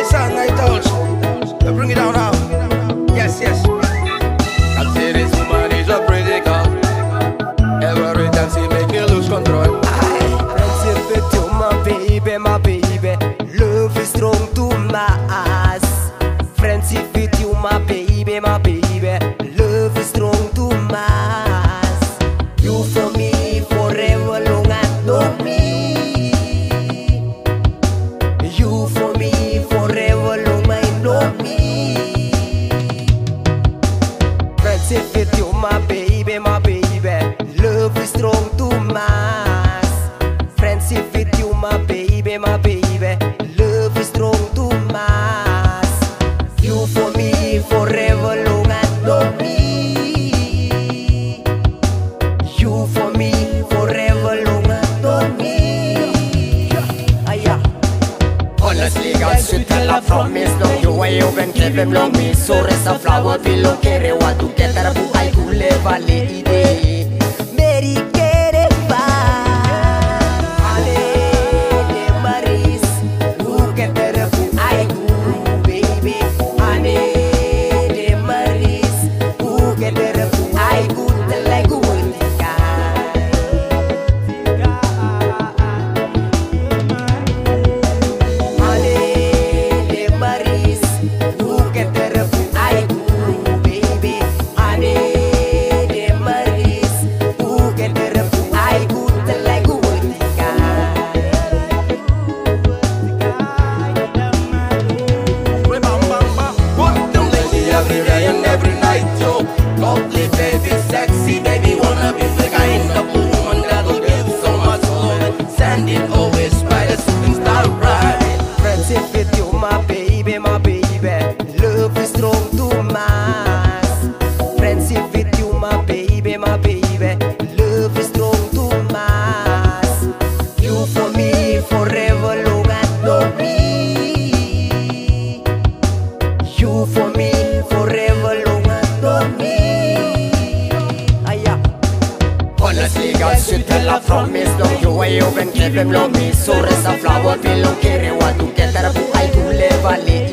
song I told you. Bring it down now. Yes, yes. I say this woman is a pretty girl. Every time she make me lose control. Friendship with you, my baby, my baby. Love is strong to mass. Friendship with you, my baby, my baby. Love is strong to mass. You for me forever long and no me. You for me forever long and no me. Friendship with you, my baby, my baby. Love is strong to mass. Friendship with you, my baby, my baby. Love is strong to mass. You for me forever long and no me. You for me forever long and no me. Honestly, God should tell her from me. Long you way you been giving long me. So rest a flower below kere what to get her book I could live a lady. Mary kere ba. Ale de Maris. Who get her book I do baby. Ale de Maris. Who get her book I good like one guy. Ale de Maris. Who get her book I do baby. Ale de Maris. Who get her book I good like one guy. What the lady every day and every night, yo. Lovely baby, sexy baby, wanna be the kind of woman that'll give so much love. Standing always by the shooting star ride. Friendship with you, my baby, my baby. Love is strong to mass. Friendship with you, my baby, my baby. Love is strong to mass. You for me forever long and no me. You for me forever long and no me. Honestly, God should tell her from me. Long you way you been giving long me. So rest a flower below kere what to get her book I could live a lady.